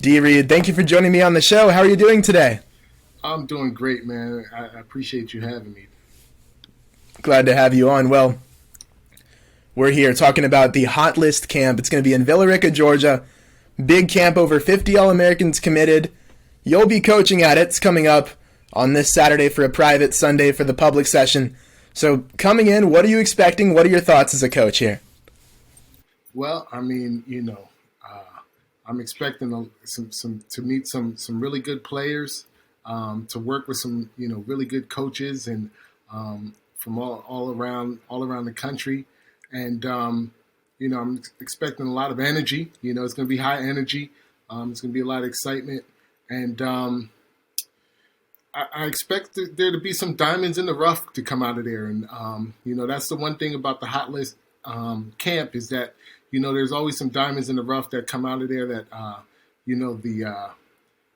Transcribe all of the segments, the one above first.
D. Reid, thank you for joining me on the show. How are you doing today? I'm doing great, man. I appreciate you having me. Glad to have you on. Well, we're here talking about the Hot List Camp. It's going to be in Villa Rica, Georgia. Big camp, over 50 All-Americans committed. You'll be coaching at it. It's coming up on this Saturday for a private, Sunday for the public session. So coming in, what are you expecting? What are your thoughts as a coach here? Well, I'm expecting to meet some really good players, to work with some really good coaches and from all around the country, and I'm expecting a lot of energy. It's going to be high energy. It's going to be a lot of excitement, and I expect there to be some diamonds in the rough to come out of there. And that's the one thing about the Hot List camp is that there's always some diamonds in the rough that come out of there that the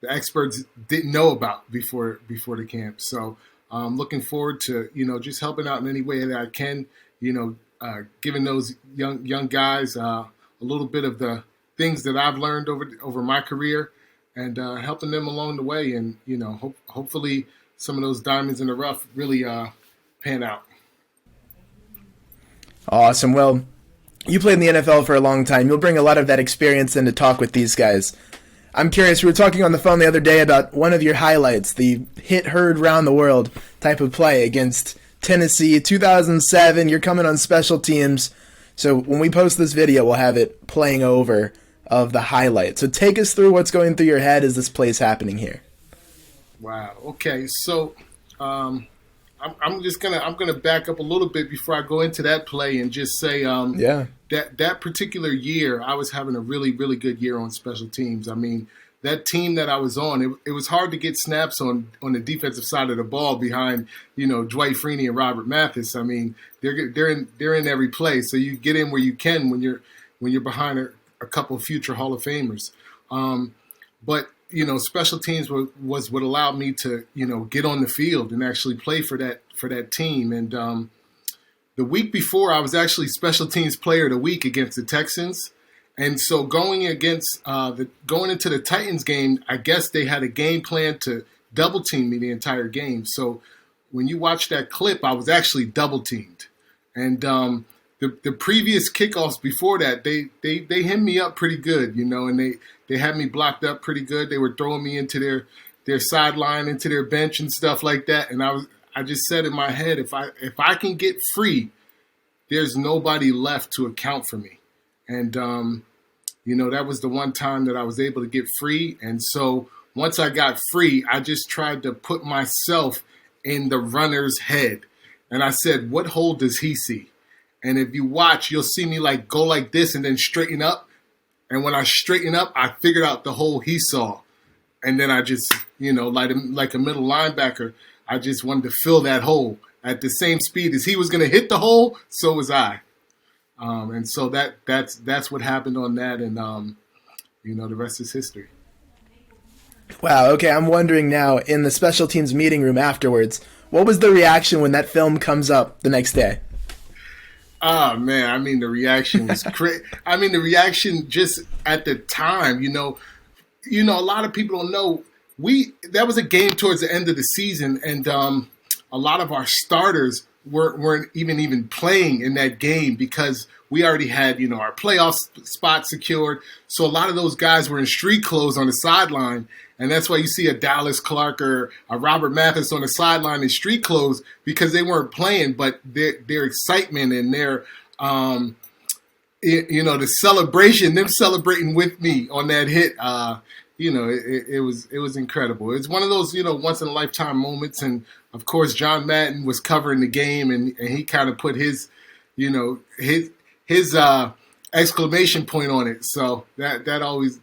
experts didn't know about before the camp. So I'm looking forward to just helping out in any way that I can. Giving those young guys a little bit of the things that I've learned over my career, and helping them along the way. And hopefully some of those diamonds in the rough really pan out. Awesome. Well, you played in the NFL for a long time. You'll bring a lot of that experience in to talk with these guys. I'm curious, we were talking on the phone the other day about one of your highlights, the hit heard round the world type of play against Tennessee, 2007. You're coming on special teams. So when we post this video, we'll have it playing over of the highlight. So take us through what's going through your head as this play's happening here. Wow. Okay. So I'm gonna back up a little bit before I go into that play and just say that particular year I was having a really, really good year on special teams. I mean, that team that I was on, it was hard to get snaps on the defensive side of the ball behind Dwight Freeney and Robert Mathis. I mean, they're in every play, so you get in where you can when you're behind a couple of future Hall of Famers. But special teams was what allowed me to get on the field and actually play for that team. And the week before, I was actually special teams player of the week against the Texans. And so going into the Titans game, I guess they had a game plan to double team me the entire game. So when you watch that clip, I was actually double teamed. And the previous kickoffs before that, they hemmed me up pretty good, and they had me blocked up pretty good. They were throwing me into their sideline, into their bench and stuff like that. And I just said in my head, if I can get free, there's nobody left to account for me. And that was the one time that I was able to get free. And so once I got free, I just tried to put myself in the runner's head. And I said, what hole does he see? And if you watch, you'll see me go like this and then straighten up. And when I straighten up, I figured out the hole he saw. And then I just, like a middle linebacker, I just wanted to fill that hole at the same speed as he was going to hit the hole. So was I. And so that's what happened on that. And, the rest is history. Wow. Okay. I'm wondering now, in the special teams meeting room afterwards, what was the reaction when that film comes up the next day? Oh, man, I mean, the reaction was crazy. I mean, the reaction just at the time, a lot of people don't know. That was a game towards the end of the season, and a lot of our starters weren't even playing in that game because we already had, our playoff spot secured. So a lot of those guys were in street clothes on the sideline. And that's why you see a Dallas Clark or a Robert Mathis on the sideline in street clothes, because they weren't playing, but their excitement and their, the celebration, them celebrating with me on that hit, it was incredible. It's one of those, once in a lifetime moments. And of course, John Madden was covering the game, and he kind of put his exclamation point on it. So that always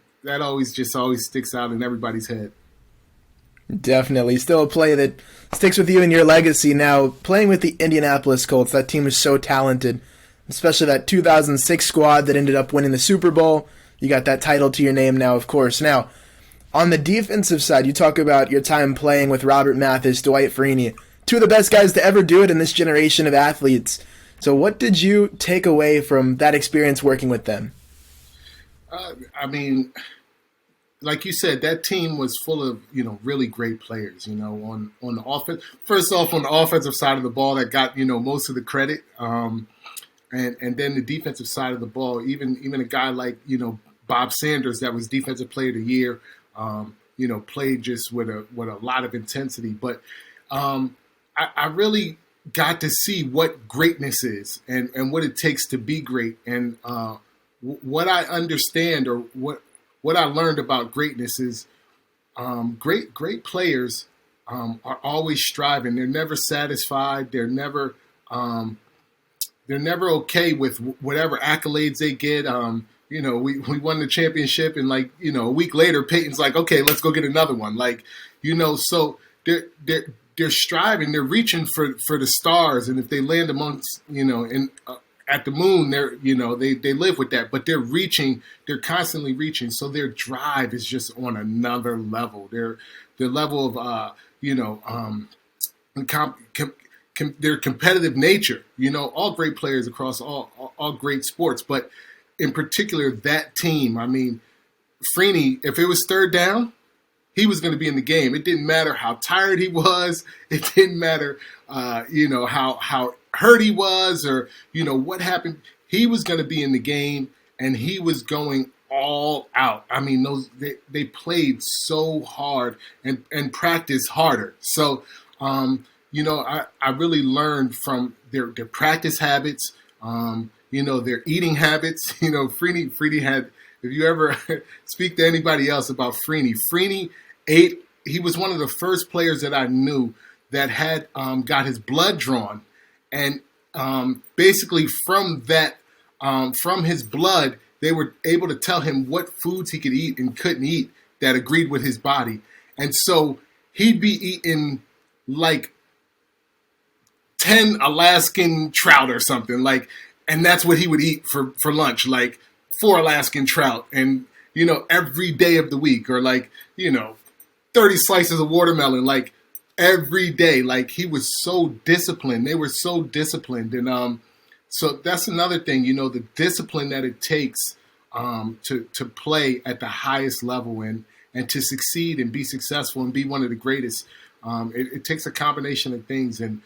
sticks out in everybody's head. Definitely. Still a play that sticks with you in your legacy now. Playing with the Indianapolis Colts, that team is so talented, especially that 2006 squad that ended up winning the Super Bowl. You got that title to your name now, of course. Now, on the defensive side, you talk about your time playing with Robert Mathis, Dwight Freeney, two of the best guys to ever do it in this generation of athletes. So what did you take away from that experience working with them? I mean, like you said, that team was full of, really great players, on the offense. First off, on the offensive side of the ball that got, most of the credit. And then the defensive side of the ball, even a guy like, Bob Sanders, that was Defensive Player of the Year, played just with a lot of intensity. But I really got to see what greatness is and what it takes to be great. And what I understand, or what I learned about greatness is great players are always striving. They're never satisfied. They're never okay with whatever accolades they get. We won the championship, and a week later, Peyton's like, okay, let's go get another one. So they're striving. They're reaching for the stars, and if they land amongst, at the moon, they live with that. But they're reaching. They're constantly reaching. So their drive is just on another level. Their level of their competitive nature. All great players across all great sports, but in particular that team. I mean, Freeney, if it was third down, he was going to be in the game. It didn't matter how tired he was. It didn't matter, how hurt he was, or what happened. He was going to be in the game, and he was going all out. I mean, they played so hard and practiced harder. So, I really learned from their practice habits, their eating habits. Freeney had, if you ever speak to anybody else about Freeney ate. He was one of the first players that I knew that had got his blood drawn. And basically from that, from his blood, they were able to tell him what foods he could eat and couldn't eat that agreed with his body. And so he'd be eating like 10 Alaskan trout or something, and that's what he would eat for lunch, 4 Alaskan trout, and, every day of the week, or 30 slices of watermelon, every day. He was so disciplined. They were so disciplined. And so that's another thing, the discipline that it takes to play at the highest level and to succeed and be successful and be one of the greatest. It takes a combination of things. And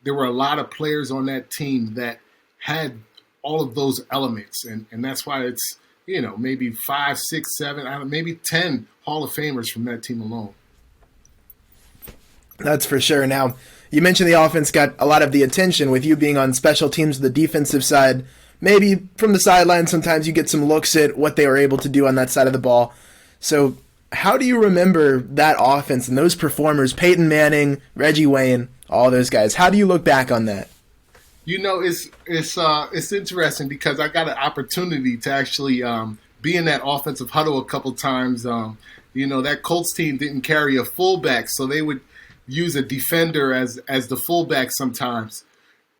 there were a lot of players on that team that had all of those elements. And that's why it's, maybe 5, 6, 7, maybe 10 Hall of Famers from that team alone. That's for sure. Now, you mentioned the offense got a lot of the attention with you being on special teams, the defensive side. Maybe from the sideline, sometimes you get some looks at what they were able to do on that side of the ball. So how do you remember that offense and those performers, Peyton Manning, Reggie Wayne, all those guys? How do you look back on that? It's interesting because I got an opportunity to actually be in that offensive huddle a couple times. That Colts team didn't carry a fullback, so they would use a defender as the fullback sometimes,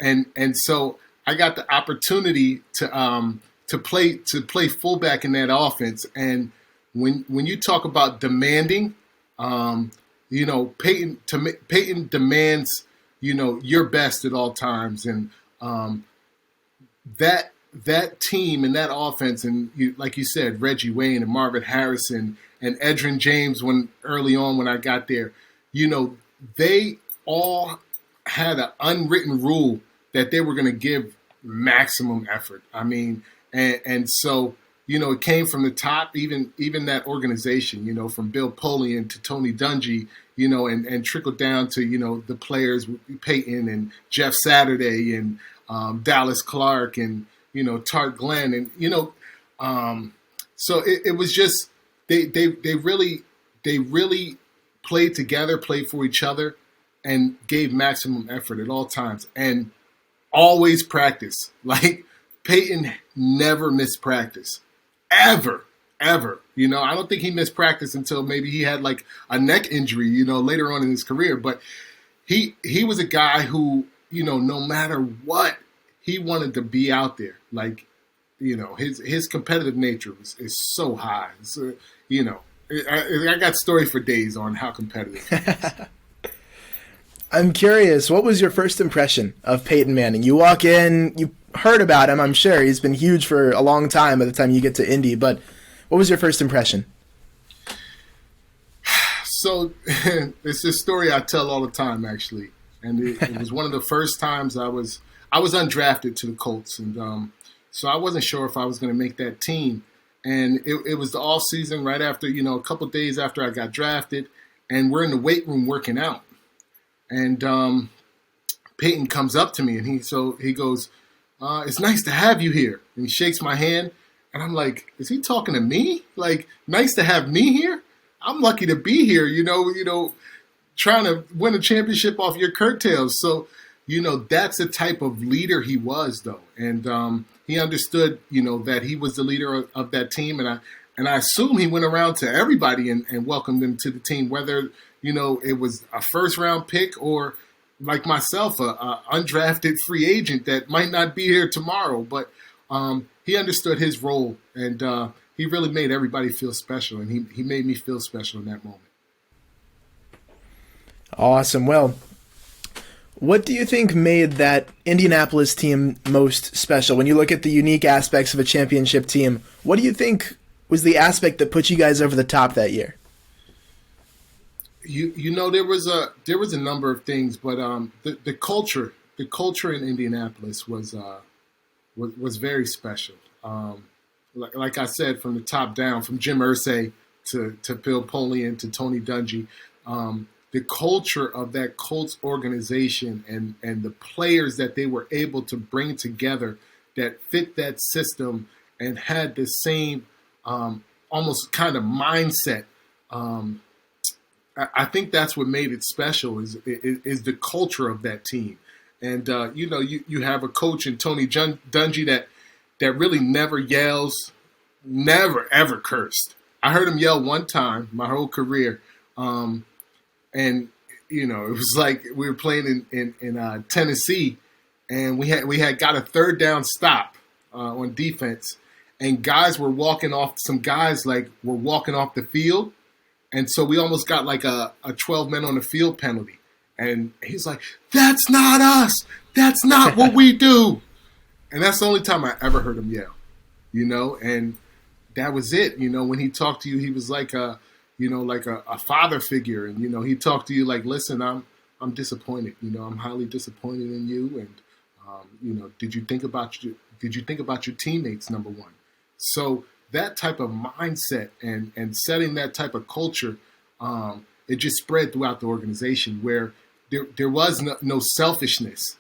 and so I got the opportunity to play fullback in that offense. And when you talk about demanding, Peyton demands your best at all times, and that team and that offense, and like you said, Reggie Wayne and Marvin Harrison and Edgerrin James, when early on when I got there, they all had an unwritten rule that they were going to give maximum effort. I mean, and so, it came from the top, even that organization, from Bill Polian to Tony Dungy, and trickled down to, the players, Peyton and Jeff Saturday and Dallas Clark and, Tart Glenn. And, so it was just, they really played together, played for each other, and gave maximum effort at all times, and always practice. Peyton never missed practice, ever. I don't think he missed practice until maybe he had a neck injury, later on in his career. But he was a guy who, no matter what, he wanted to be out there. His competitive nature is so high. So, I got story for days on how competitive he is. I'm curious, what was your first impression of Peyton Manning? You walk in, you heard about him, I'm sure. He's been huge for a long time by the time you get to Indy, but what was your first impression? So it's this story I tell all the time, actually, and it was one of the first times I was undrafted to the Colts, and so I wasn't sure if I was going to make that team. And it was the off season right after, a couple days after I got drafted, and we're in the weight room working out, and Peyton comes up to me and he goes, "It's nice to have you here," and he shakes my hand, and I'm like, "Is he talking to me? Like, nice to have me here? I'm lucky to be here, trying to win a championship off your curtails." So, that's the type of leader he was, though. And he understood, that he was the leader of that team. And I assume he went around to everybody and welcomed them to the team, whether, it was a first-round pick or, like myself, a undrafted free agent that might not be here tomorrow. But he understood his role, and he really made everybody feel special, and he made me feel special in that moment. Awesome. Well, what do you think made that Indianapolis team most special? When you look at the unique aspects of a championship team, what do you think was the aspect that put you guys over the top that year? There was a number of things, but the culture in Indianapolis was very special. Like I said, from the top down, from Jim Irsay to Bill Polian to Tony Dungy, the culture of that Colts organization and the players that they were able to bring together that fit that system and had the same almost kind of mindset. I think that's what made it special is the culture of that team. And, you have a coach in Tony Dungy that really never yells, never, ever cursed. I heard him yell one time my whole career. And, it was like we were playing in Tennessee, and we had got a third down stop on defense, and guys were walking off. Some guys were walking off the field, and so we almost got like a 12 men on the field penalty. And he's like, "That's not us. That's not what we do." And that's the only time I ever heard him yell, and that was it. When he talked to you, he was like a father figure. And, he talked to you like, "Listen, I'm disappointed. I'm highly disappointed in you. And, did you think about your teammates, number one?" So that type of mindset and setting that type of culture, it just spread throughout the organization where there was no selfishness.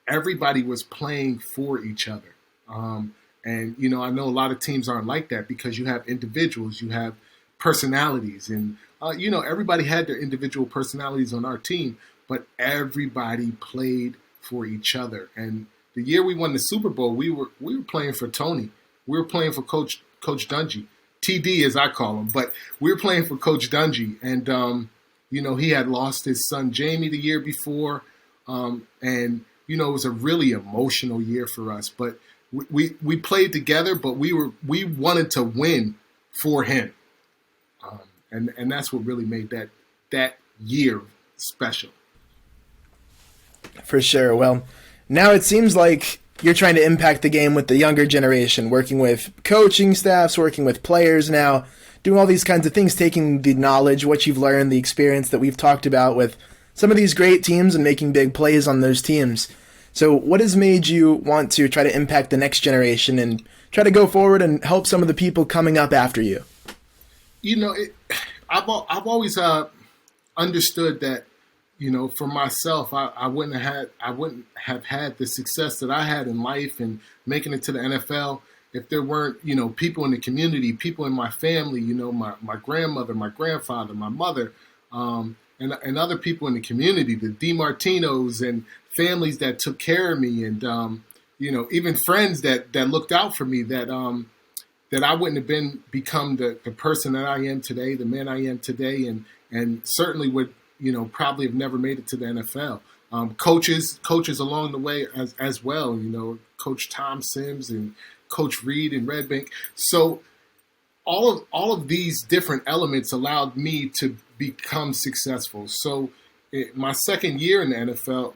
Everybody was playing for each other. And, I know a lot of teams aren't like that because you have individuals, you have personalities, and, everybody had their individual personalities on our team, but everybody played for each other. And the year we won the Super Bowl, we were playing for Tony. We were playing for Coach Dungy, TD as I call him, but we were playing for Coach Dungy. And, he had lost his son Jamie the year before. And, it was a really emotional year for us, but we played together, but we wanted to win for him. And that's what really made that year special. For sure. Well, now it seems like you're trying to impact the game with the younger generation, working with coaching staffs, working with players now, doing all these kinds of things, taking the knowledge, what you've learned, the experience that we've talked about with some of these great teams and making big plays on those teams. So what has made you want to try to impact the next generation and try to go forward and help some of the people coming up after you? I've always understood that, for myself, I wouldn't have had the success that I had in life and making it to the NFL if there weren't, people in the community, people in my family, my grandmother, my grandfather, my mother, and other people in the community, the DiMartinos and families that took care of me, and even friends that looked out for me, that I wouldn't have become the person that I am today, the man I am today, and certainly would probably have never made it to the NFL. Coaches along the way as well, Coach Tom Sims and Coach Reid and Red Bank. So all of these different elements allowed me to become successful. So my second year in the NFL,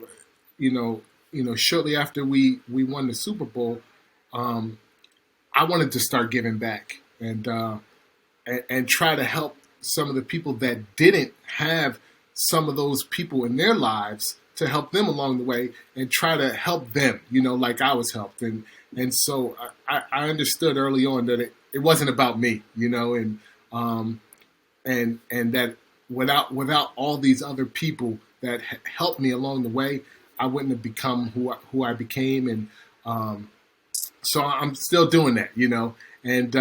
shortly after we won the Super Bowl, I wanted to start giving back and try to help some of the people that didn't have some of those people in their lives to help them along the way and try to help them, like I was helped. And so I understood early on that it wasn't about me, and that without all these other people that helped me along the way, I wouldn't have become who I became. And so I'm still doing that, and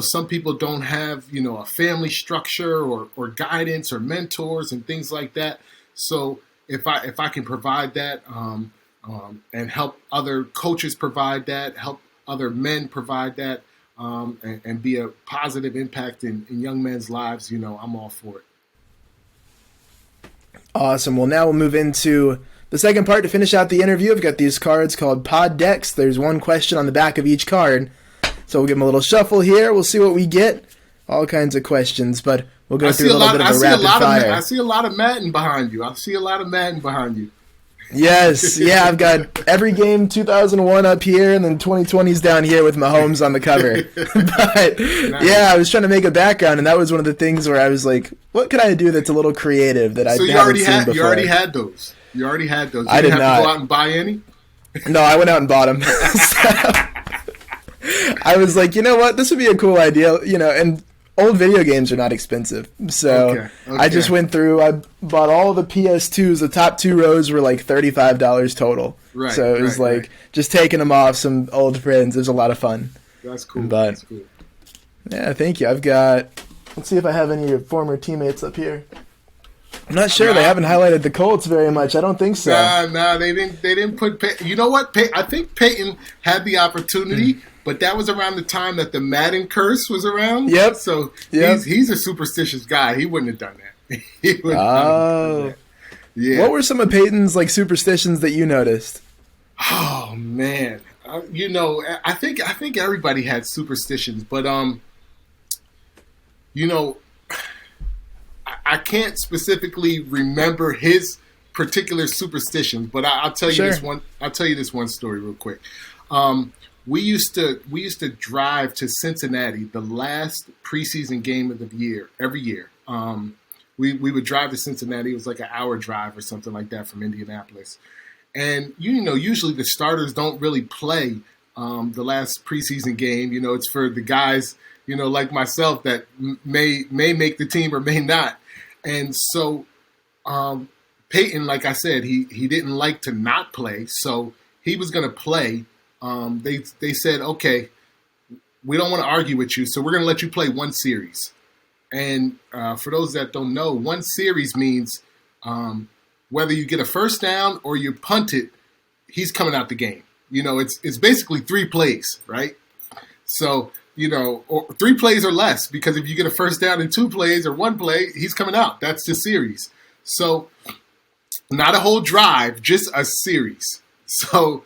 some people don't have, a family structure or guidance or mentors and things like that. So if I can provide that and help other coaches provide that, help other men provide that, and be a positive impact in young men's lives, I'm all for it. Awesome. Well, now we'll move into the second part to finish out the interview. I've got these cards called pod decks. There's one question on the back of each card. So we'll give them a little shuffle here. We'll see what we get. All kinds of questions, but we'll go through a little bit of a rapid fire. I see a lot of Madden behind you. Yes. Yeah, I've got every game 2001 up here and then 2020's down here with Mahomes on the cover. But nice. Yeah, I was trying to make a background, and that was one of the things where I was like, what could I do that's a little creative that I haven't seen before? You already had those. You didn't have to go out and buy any? No, I went out and bought them. I was like, you know what? This would be a cool idea, and old video games are not expensive. So okay. I just went through, I bought all the PS2s. The top 2 rows were like $35 total. Right. So it was just taking them off some old friends. It was a lot of fun. That's cool. But, yeah, thank you. I've got, let's see if I have any former teammates up here. I'm not sure. They haven't highlighted the Colts very much. I don't think so. Nah, they didn't put you know what? I think Peyton had the opportunity, but that was around the time that the Madden curse was around. Yep. So he's a superstitious guy. He wouldn't have done that. He wouldn't have done that. Yeah. What were some of Peyton's superstitions that you noticed? Oh man, I think everybody had superstitions, but I can't specifically remember his particular superstitions, but I'll tell you this one. I'll tell you this one story real quick. We used to drive to Cincinnati the last preseason game of the year every year. We would drive to Cincinnati. It was like an hour drive or something like that from Indianapolis, and usually the starters don't really play the last preseason game. It's for the guys like myself that may make the team or may not. And so Peyton, like I said, he didn't like to not play, so he was going to play. They said, okay, we don't want to argue with you, so we're going to let you play one series. And for those that don't know, one series means whether you get a first down or you punt it, he's coming out the game. It's basically 3 plays, right? So or 3 plays or less, because if you get a first down in 2 plays or 1 play, he's coming out. That's the series. So not a whole drive, just a series. So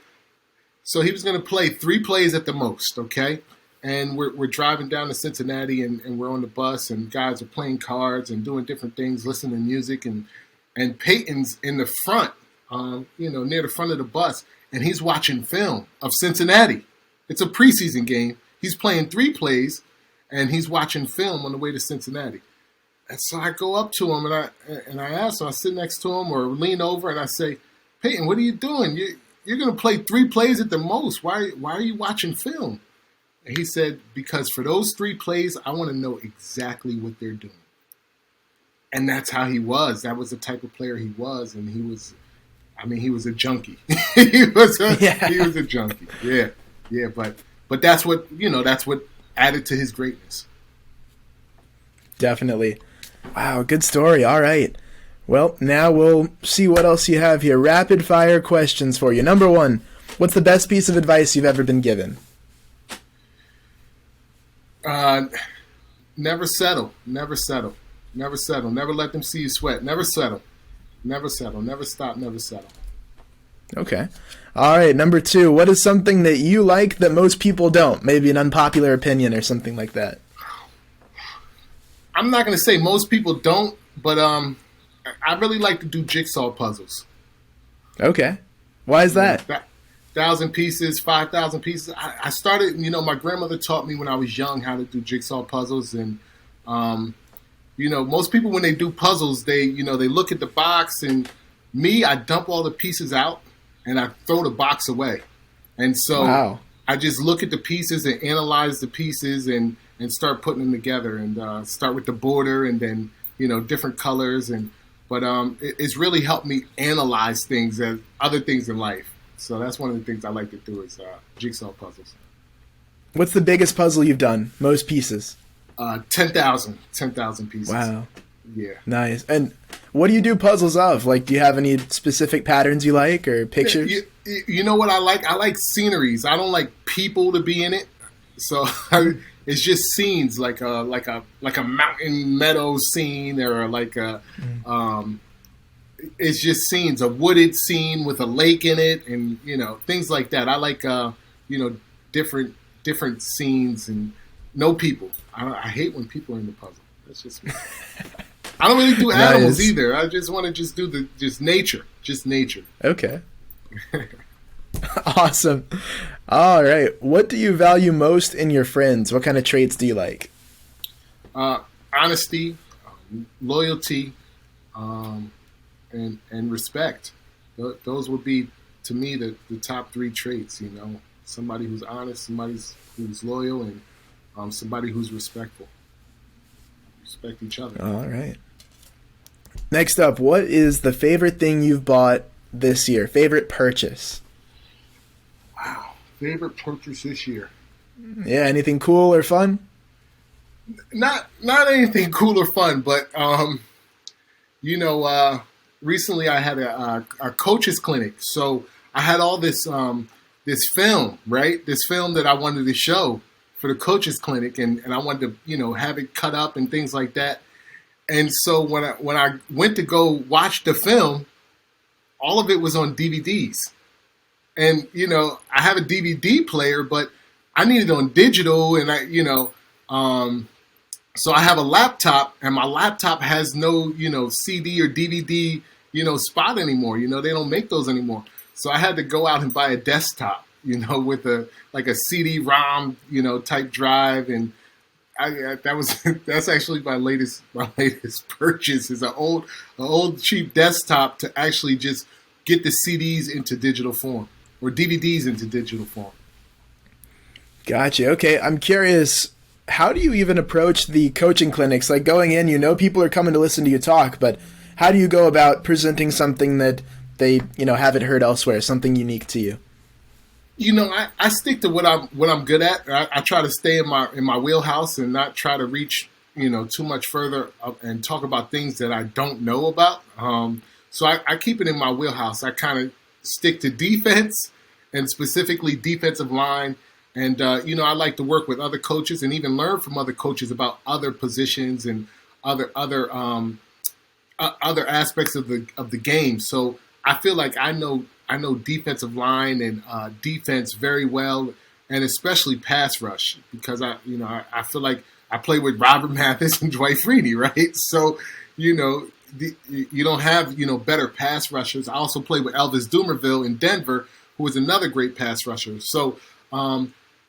he was going to play 3 plays at the most, okay? And we're driving down to Cincinnati, and we're on the bus, and guys are playing cards and doing different things, listening to music, and Peyton's in the front, near the front of the bus, and he's watching film of Cincinnati. It's a preseason game. He's playing 3 plays, and he's watching film on the way to Cincinnati. And so I go up to him, and I ask him, I sit next to him or lean over, and I say, Peyton, what are you doing? You're going to play 3 plays at the most. Why are you watching film? And he said, because for those 3 plays, I want to know exactly what they're doing. And that's how he was. That was the type of player he was, and he was a junkie. he was a junkie. Yeah, but that's what added to his greatness. Definitely. Wow, good story. All right. Well, now we'll see what else you have here. Rapid fire questions for you. Number 1, what's the best piece of advice you've ever been given? Never settle. Never settle. Never settle. Never let them see you sweat. Never settle. Never settle. Never stop. Never settle. Okay. All right. Number 2, what is something that you like that most people don't? Maybe an unpopular opinion or something like that. I'm not going to say most people don't, but I really like to do jigsaw puzzles. Okay. Why is that? 1,000 pieces, 5,000 pieces. I started, my grandmother taught me when I was young how to do jigsaw puzzles, and most people when they do puzzles, they look at the box, and me, I dump all the pieces out and I throw the box away. And so wow. I just look at the pieces and analyze the pieces and start putting them together, and start with the border and then, different colors. But it's really helped me analyze things and other things in life. So that's one of the things I like to do is jigsaw puzzles. What's the biggest puzzle you've done? Most pieces? 10,000 pieces. Wow. Yeah. Nice. And what do you do puzzles of? Like, do you have any specific patterns you like or pictures? You know what I like? I like sceneries. I don't like people to be in it. So it's just scenes, like a mountain meadow scene, or it's just scenes, a wooded scene with a lake in it, and things like that. I like different scenes and no people. I hate when people are in the puzzle. That's just me. I don't really do animals either. I just want to do just nature. Okay. Awesome. All right. What do you value most in your friends? What kind of traits do you like? Honesty, loyalty, and respect. Those would be, to me, the top three traits. Somebody who's honest, somebody who's loyal, and somebody who's respectful. Respect each other. All right. Next up, what is the favorite thing you've bought this year? Favorite purchase? Wow. Favorite purchase this year? Yeah, anything cool or fun? Not anything cool or fun, but recently I had a coaches clinic, so I had all this film, right? This film that I wanted to show for the coaches clinic, and I wanted to have it cut up and things like that. And so when I went to go watch the film, all of it was on DVDs. And I have a DVD player, but I need it on digital, and so I have a laptop, and my laptop has no CD or DVD spot anymore. They don't make those anymore. So I had to go out and buy a desktop, with a CD-ROM type drive, and that's actually my latest purchase, is an old cheap desktop to actually just get the CDs into digital form, or DVDs into digital form. Gotcha. Okay, I'm curious, how do you even approach the coaching clinics? Like, going in, people are coming to listen to you talk, but how do you go about presenting something that they haven't heard elsewhere, something unique to you? I stick to what I'm good at. I try to stay in my wheelhouse and not try to reach too much further up and talk about things that I don't know about. So I keep it in my wheelhouse. I kind of stick to defense, and specifically defensive line. And I like to work with other coaches and even learn from other coaches about other positions and other aspects of the game. So I feel like I know defensive line and defense very well, and especially pass rush, because I feel like I play with Robert Mathis and Dwight Freeney, right? So you don't have better pass rushers. I also played with Elvis Dumervil in Denver, who was another great pass rusher. So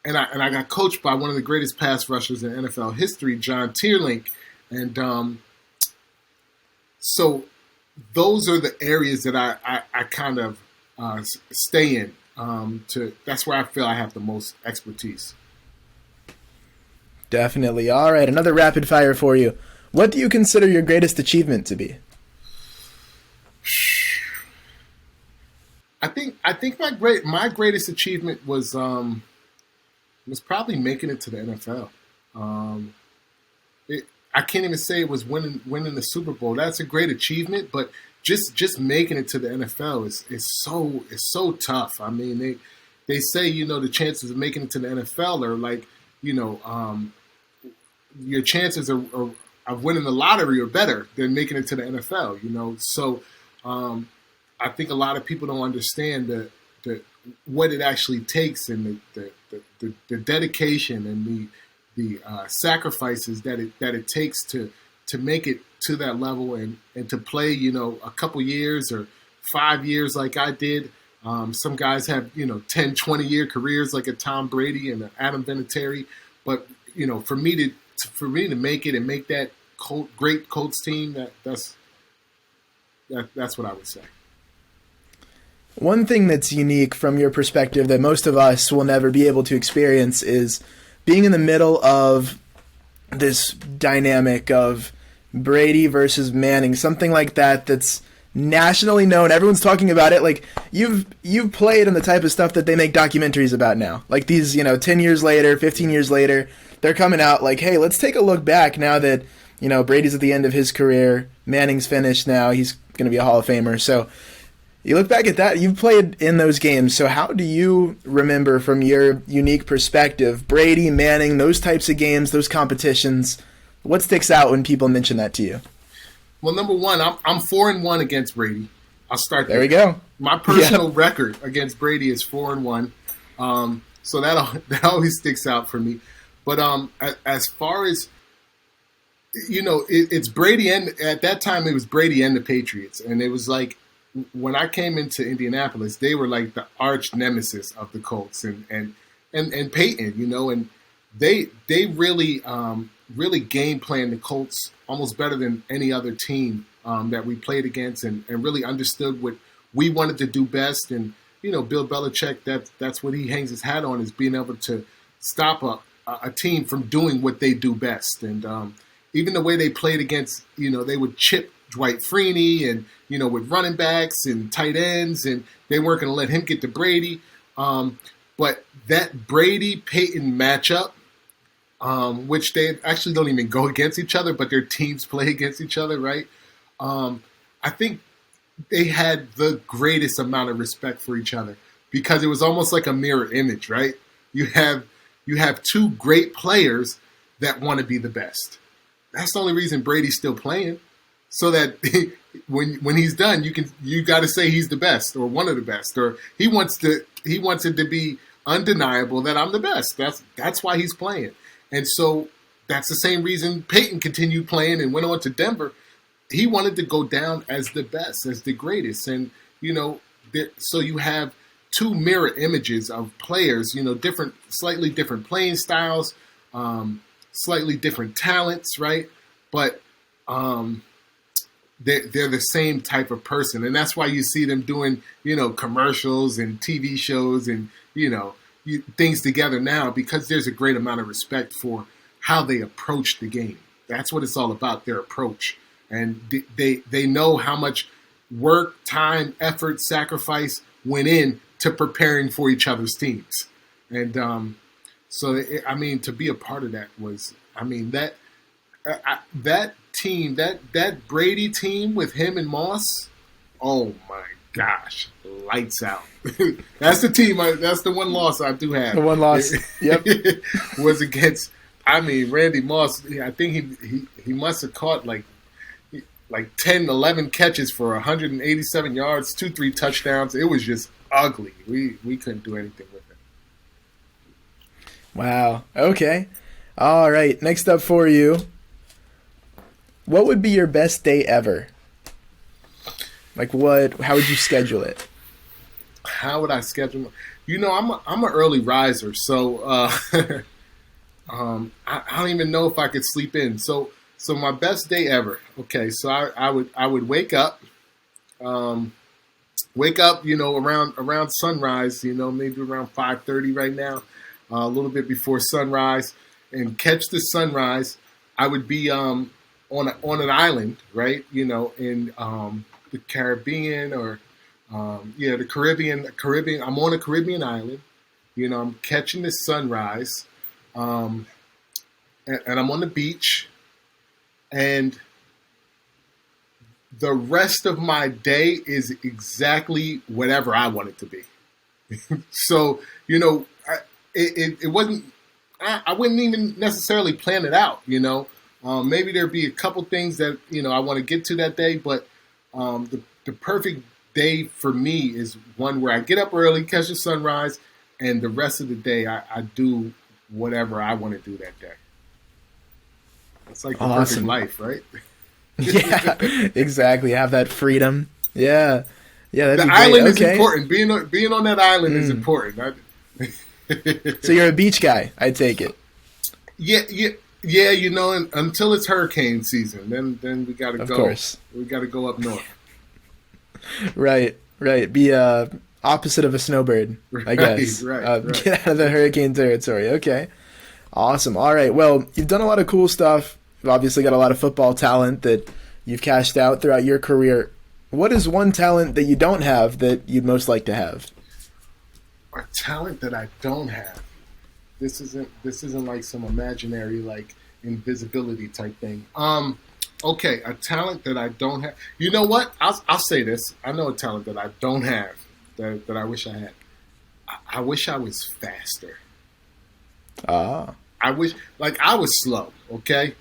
and I got coached by one of the greatest pass rushers in NFL history, John Tierlink, and so those are the areas that I kind of stay in. That's where I feel I have the most expertise. Definitely. All right, another rapid fire for you. What do you consider your greatest achievement to be? I think my greatest achievement was probably making it to the NFL. I can't even say it was winning the Super Bowl. That's a great achievement, but just making it to the NFL is so tough. I mean, they say the chances of making it to the NFL are like your chances of winning the lottery are better than making it to the NFL. So I think a lot of people don't understand what it actually takes, and the dedication and the sacrifices that it takes to make it to that level, and to play a couple years or 5 years like I did. Some guys have 10, 20-year careers like a Tom Brady and an Adam Vinatieri, but for me to make it and make that great Colts team. That's what I would say. One thing that's unique from your perspective that most of us will never be able to experience is being in the middle of this dynamic of Brady versus Manning, something like that that's nationally known. Everyone's talking about it. Like you've played on the type of stuff that they make documentaries about now. Like these, 10 years later, 15 years later, they're coming out like, hey, let's take a look back now that, Brady's at the end of his career. Manning's finished now. He's going to be a Hall of Famer. So you look back at that. You've played in those games. So how do you remember from your unique perspective, Brady, Manning, those types of games, those competitions? What sticks out when people mention that to you? Well, number one, I'm 4-1 against Brady. I'll start there. We go. My personal record against Brady is 4-1. So that always sticks out for me. But as far as it's Brady, and at that time it was Brady and the Patriots, and it was like when I came into Indianapolis, they were like the arch nemesis of the Colts and Peyton, and they really game planned the Colts almost better than any other team that we played against, and really understood what we wanted to do best. And Bill Belichick, that's what he hangs his hat on, is being able to stop a team from doing what they do best. And even the way they played against, they would chip Dwight Freeney and, with running backs and tight ends, and they weren't going to let him get to Brady. But that Brady-Peyton matchup, which they actually don't even go against each other, but their teams play against each other, right? I think they had the greatest amount of respect for each other because it was almost like a mirror image, right? You have two great players that want to be the best. That's the only reason Brady's still playing, so that when he's done, you got to say he's the best or one of the best, or he wants it to be undeniable that I'm the best. That's why he's playing. And so that's the same reason Peyton continued playing and went on to Denver. He wanted to go down as the best, as the greatest. And, so you have two mirror images of players, slightly different playing styles, slightly different talents, right? But they're the same type of person. And that's why you see them doing, commercials and TV shows and, things together now, because there's a great amount of respect for how they approach the game. That's what it's all about, their approach. And they know how much work, time, effort, sacrifice went in to preparing for each other's teams. And to be a part of that was, that team, that Brady team with him and Moss, oh my gosh, lights out. That's the team. That's the one loss I do have. The one loss, yep, was against. Randy Moss. I think he must have caught like 10, 11 catches for 187 yards, 2-3 touchdowns. It was just ugly. We couldn't do anything with it. Wow. Okay. All right. Next up for you. What would be your best day ever? Like what? How would you schedule it? How would I schedule? I'm an early riser, so I don't even know if I could sleep in. So my best day ever. Okay, so I would wake up, around sunrise. Maybe around 5:30 right now, a little bit before sunrise, and catch the sunrise. I would be on an island, right? In the Caribbean or the Caribbean. I'm on a Caribbean island. I'm catching the sunrise, and I'm on the beach. And the rest of my day is exactly whatever I want it to be. So, it wasn't, I wouldn't even necessarily plan it out, Maybe there'd be a couple things that, I want to get to that day, but the perfect day for me is one where I get up early, catch the sunrise, and the rest of the day I do whatever I want to do that day. It's like the perfect life, right? Yeah, exactly. Have that freedom. Yeah. The island is important. Being on that island is important. So you're a beach guy, I take it. Yeah. Yeah, until it's hurricane season, then we got to go. Course. We got to go up north. Right. Be opposite of a snowbird, I guess. Right. Get out of the hurricane territory. Okay. Awesome. All right. Well, you've done a lot of cool stuff. You've obviously got a lot of football talent that you've cashed out throughout your career. What is one talent that you don't have that you'd most like to have? A talent that I don't have. This isn't like some imaginary like invisibility type thing. Okay, a talent that I don't have. You know what? I'll say this. I know a talent that I don't have that I wish I had. I wish I was faster. I wish, like, I was slow. Okay,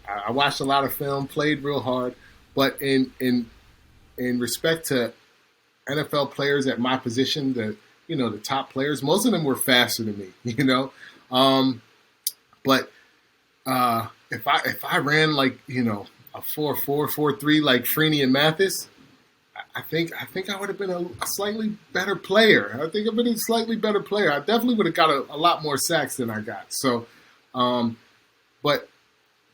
I watched a lot of film, played real hard, but in respect to NFL players at my position, the top players, most of them were faster than me. But if I ran like a 4.4, 4.3 like Freeney and Mathis, I think I would have been a slightly better player. I think I've been a slightly better player. I definitely would have got a lot more sacks than I got. So, but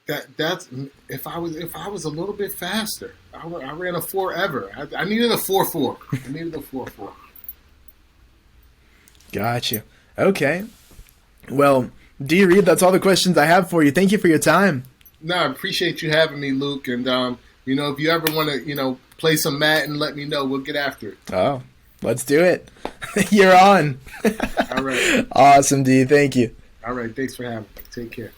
that's if I was a little bit faster. I ran a 4 ever. I needed a 4.4. I needed a 4.4. Gotcha. Okay. Well, D. Reid, that's all the questions I have for you. Thank you for your time. No, I appreciate you having me, Luke. And, if you ever want to, play some Madden, let me know. We'll get after it. Oh, let's do it. You're on. All right. Awesome, D. Thank you. All right. Thanks for having me. Take care.